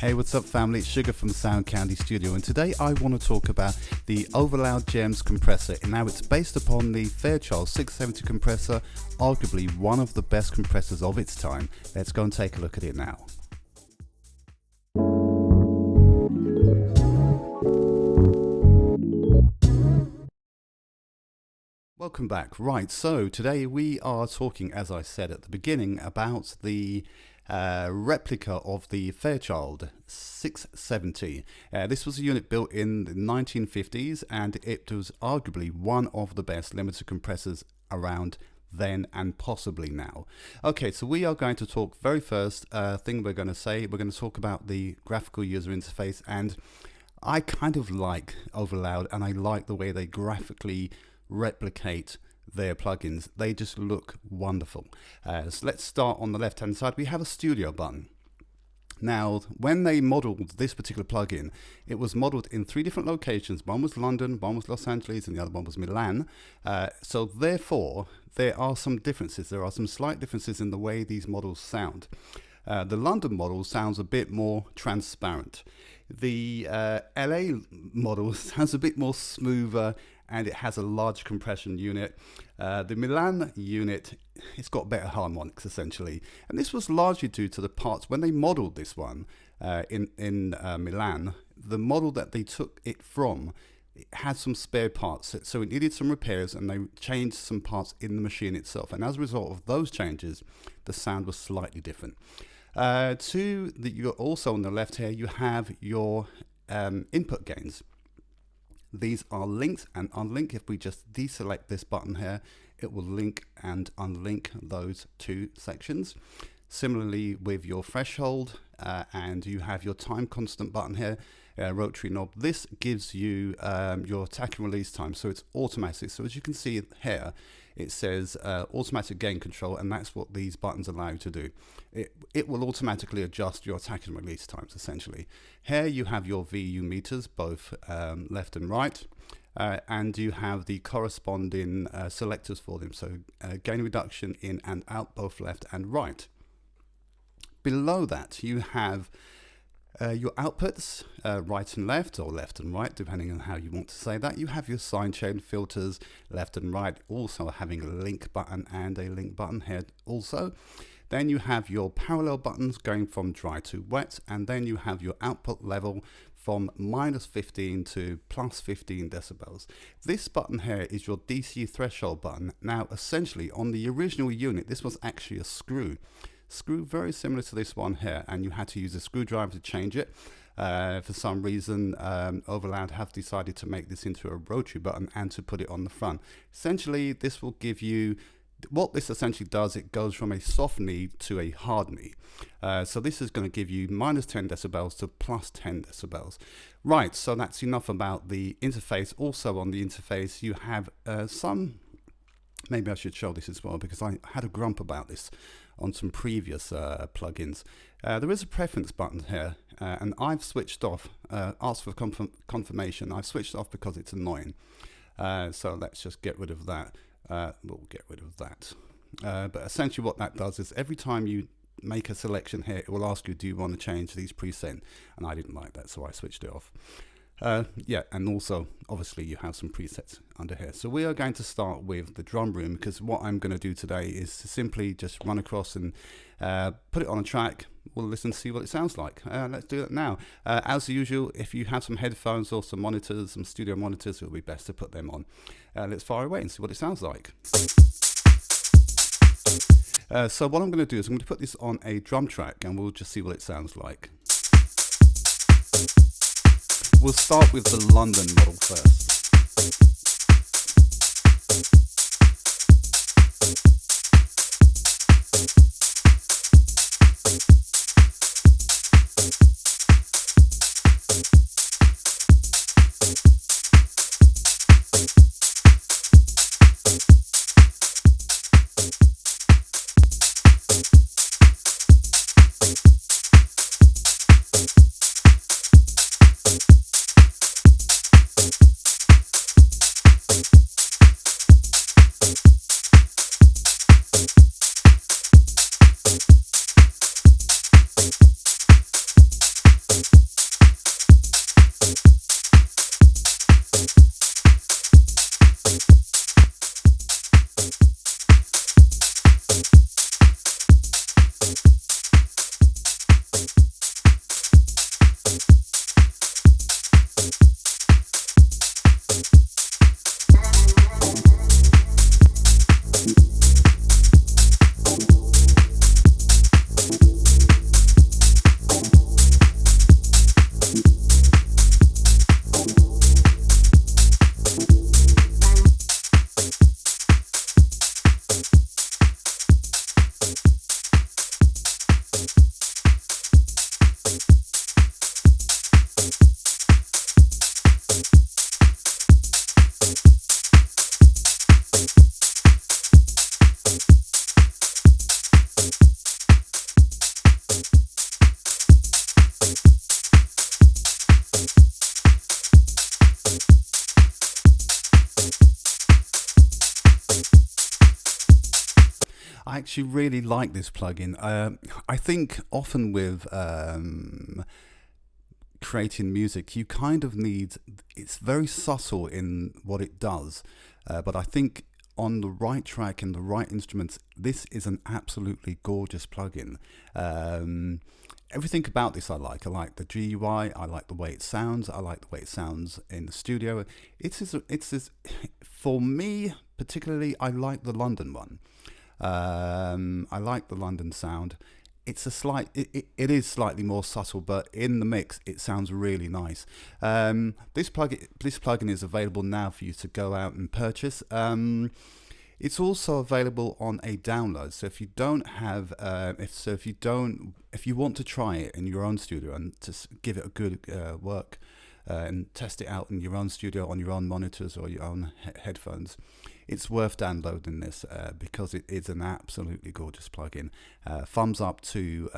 Hey, what's up family, it's Sugar from Sound Candy Studio, and today I want to talk about the Overloud Gems compressor. And now it's based upon the Fairchild 670 compressor, arguably one of the best compressors of its time. Let's go and take a look at it now. Welcome back. Right, so today we are talking, as I said at the beginning, about the replica of the Fairchild 670. This was a unit built in the 1950s, and it was arguably one of the best limiter compressors around then and possibly now. Okay, so we are going to talk, very first thing we're going to talk about the graphical user interface. And I kind of like Overloud, and I like the way they graphically replicate their plugins. They just look wonderful. So let's start on the left hand side. We have a studio button. Now, when they modeled this particular plugin, it was modeled in 3 different locations. One was London, one was Los Angeles, and the other one was Milan. So therefore, there are some differences. There are some slight differences in the way these models sound. The London model sounds a bit more transparent. The LA model sounds a bit more smoother, and it has a large compression unit. The Milan unit, it's got better harmonics essentially, and this was largely due to the parts. When they modeled this one in Milan, the model that they took it from, it had some spare parts, so it needed some repairs, and they changed some parts in the machine itself, and as a result of those changes, the sound was slightly different. You're also on the left here, you have your input gains. These are linked and unlinked. If we just deselect this button here, it will link and unlink those 2 sections. Similarly with your threshold, and you have your time constant button here, rotary knob. This gives you your attack and release time, so it's automatic. So as you can see here, it says automatic gain control, and that's what these buttons allow you to do. It will automatically adjust your attack and release times essentially. Here you have your VU meters, both left and right, and you have the corresponding selectors for them, so gain reduction in and out, both left and right. Below that you have your outputs, right and left, or left and right, depending on how you want to say that. You have your sine chain filters, left and right, also having a link button and a link button here also. Then you have your parallel buttons going from dry to wet, and then you have your output level from -15 to +15 decibels. This button here is your DC threshold button. Now, essentially, on the original unit, this was actually a screw very similar to this one here, and you had to use a screwdriver to change it. For some reason, Overloud have decided to make this into a rotary button and to put it on the front. Essentially, this will give you, what this essentially does, it goes from a soft knee to a hard knee. So this is going to give you -10 decibels to +10 decibels. Right, so that's enough about the interface. Also on the interface, you have maybe I should show this as well, because I had a grump about this on some previous plugins. There is a preference button here, and I've switched off, asked for confirmation. I've switched off because it's annoying. So let's just get rid of that. We'll get rid of that. But essentially what that does is every time you make a selection here, it will ask you, do you want to change these preset? And I didn't like that, so I switched it off. Yeah, and also obviously you have some presets under here. So we are going to start with the drum room, because what I'm going to do today is to simply just run across and put it on a track. We'll listen to see what it sounds like. Let's do that now. As usual, if you have some headphones or some monitors, some studio monitors, it will be best to put them on. Let's fire away and see what it sounds like. So what I'm going to do is I'm going to put this on a drum track, and we'll just see what it sounds like. We'll start with the London model first. I actually really like this plugin. I think often with creating music, you kind of need, it's very subtle in what it does, but I think on the right track and the right instruments, this is an absolutely gorgeous plugin. Everything about this I like. I like the GUI, I like the way it sounds, I like the way it sounds in the studio. For me particularly, I like the London one. I like the London sound. It's a slight, it is slightly more subtle, but in the mix it sounds really nice. This plugin is available now for you to go out and purchase. It's also available on a download. So if you don't have, if you want to try it in your own studio and to give it a good work and test it out in your own studio on your own monitors or your own headphones, it's worth downloading this because it is an absolutely gorgeous plugin. Thumbs up to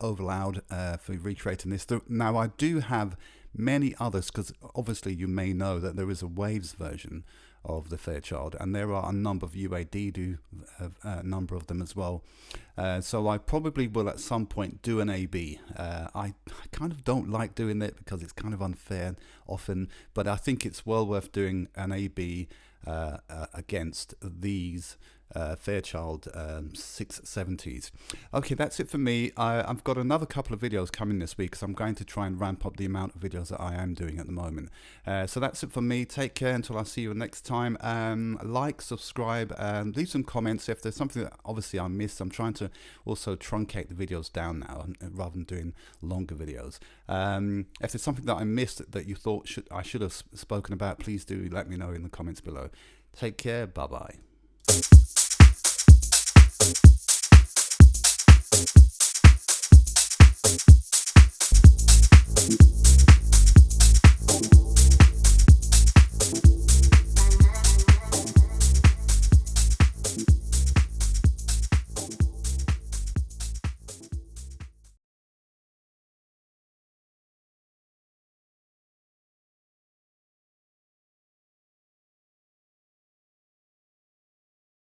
Overloud for recreating this. Now I do have many others, because obviously you may know that there is a Waves version of the Fairchild, and there are a number of UAD do a number of them as well. So I probably will at some point do an AB. I kind of don't like doing it because it's kind of unfair often, but I think it's well worth doing an AB against these Fairchild 670s. Okay, that's it for me. I've got another couple of videos coming this week, because I'm going to try and ramp up the amount of videos that I am doing at the moment. So that's it for me. Take care until I see you next time. Like, subscribe, and leave some comments if there's something that obviously I missed. I'm trying to also truncate the videos down now rather than doing longer videos. If there's something that I missed that you thought I should have spoken about, please do let me know in the comments below. Take care. Bye bye.